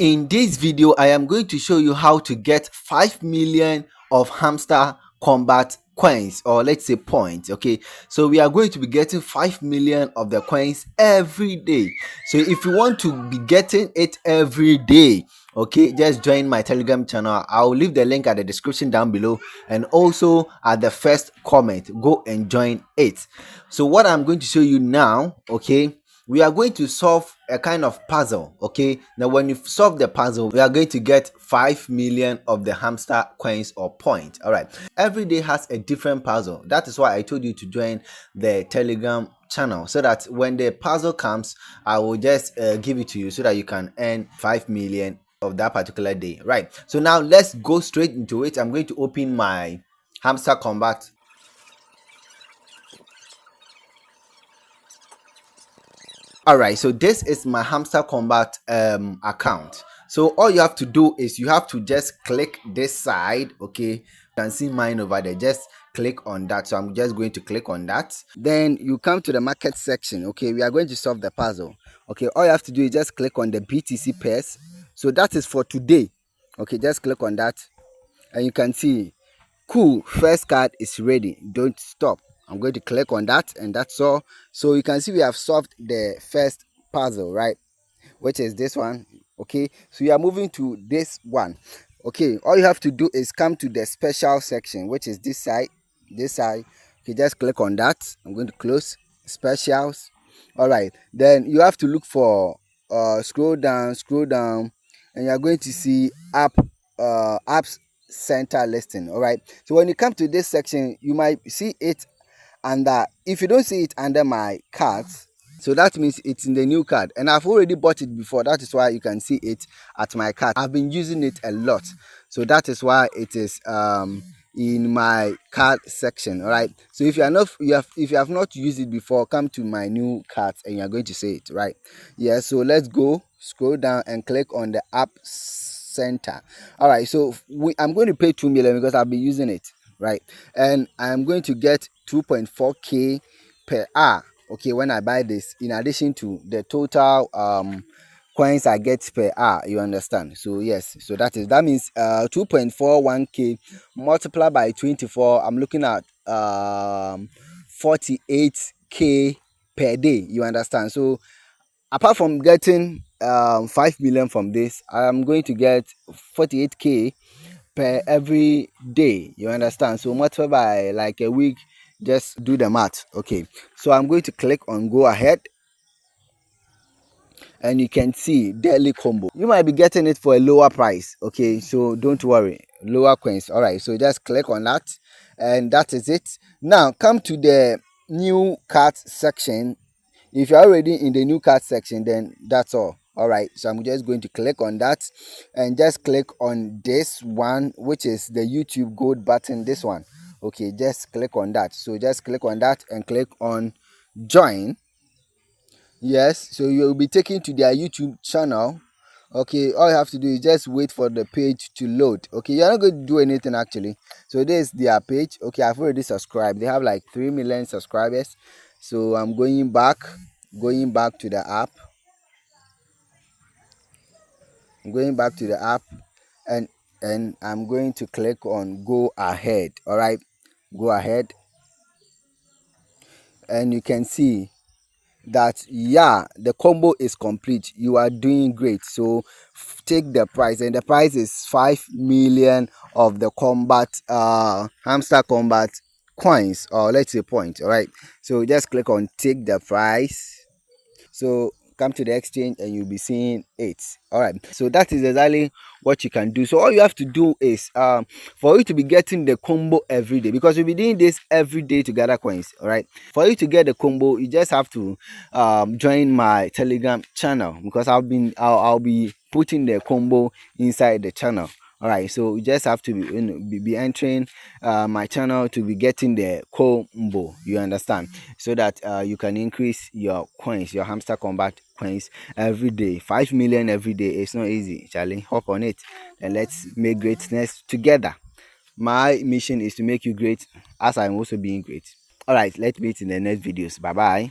In this video, I am going to show you how to get 5 million of Hamster Kombat Coins, or let's say points. Okay, so we are going to be getting 5 million of the coins every day. So if you want to be getting it every day, okay, just join my Telegram channel. I'll leave the link at the description down below and also at the first comment. Go and join it. So what I'm going to show you now, okay, we are going to solve a kind of puzzle. Okay, now when you solve the puzzle, we are going to get 5 million of the hamster coins or points. All right, every day has a different puzzle. That is why I told you to join the Telegram channel, so that when the puzzle comes, I will just give it to you so that you can earn 5 million of that particular day. Right, so now let's go straight into it. I'm going to open my Hamster Kombat. All right, so this is my Hamster Kombat account. So all you have to do is you have to just click this side. Okay, you can see mine over there. Just click on that. So I'm just going to click on that. Then you come to the market section. Okay, we are going to solve the puzzle. Okay, all you have to do is just click on the BTC pairs. So that is for today. Okay, just click on that and you can see, cool, first card is ready, don't stop. I'm going to click on that and that's all. So you can see we have solved the first puzzle, right, which is this one. Okay, so you are moving to this one. Okay, all you have to do is come to the special section, which is this side. Okay, just click on that. I'm going to close specials. All right, then you have to look for scroll down, and you're going to see apps center listing. All right, so when you come to this section, you might see it under, if you don't see it under my cards, so that means it's in the new card and I've already bought it before. That is why you can see it at my card. I've been using it a lot, so that is why it is in my card section. All right, so if if you have not used it before, come to my new cards and you're going to see it, right? Yeah, so let's go scroll down and click on the app center. All right, so I'm going to pay 2 million because I've been using it, right? And I'm going to get 2.4k per hour. Okay, when I buy this, in addition to the total coins I get per hour, you understand? So yes, so that means 2.41k multiplied by 24. I'm looking at 48k per day, you understand? So apart from getting 5 million from this, I'm going to get 48k per every day, you understand? So multiply by like a week, just do the math. Okay, so I'm going to click on go ahead and you can see daily combo. You might be getting it for a lower price. Okay, so don't worry, lower coins. All right, so just click on that and that is it. Now come to the new card section. If you're already in the new card section, then that's all. All right, so I'm just going to click on that and just click on this one, which is the YouTube gold button, this one. Okay, just click on that. So just click on that and click on join. Yes, so you'll be taken to their YouTube channel. Okay, all you have to do is just wait for the page to load. Okay, you're not going to do anything actually. So this is their page. Okay, I've already subscribed. They have like 3 million subscribers. So I'm going back to the app. I'm going back to the app and I'm going to click on go ahead. All right, go ahead and you can see that, yeah, the combo is complete. You are doing great. So take the price, and the price is 5 million of the hamster combat coins, or let's say points. All right, so just click on take the price. So come to the exchange and you'll be seeing it. All right, so that is exactly what you can do. So all you have to do is for you to be getting the combo every day, because you'll be doing this every day to gather coins. All right, for you to get the combo, you just have to join my Telegram channel, because I'll be putting the combo inside the channel. All right, so you just have to be entering my channel to be getting the combo, you understand, so that you can increase your coins, your hamster combat coins every day. 5 million every day, it's not easy, Charlie. Hop on it and let's make greatness together. My mission is to make you great as I'm also being great. All right, let's meet in the next videos. Bye bye.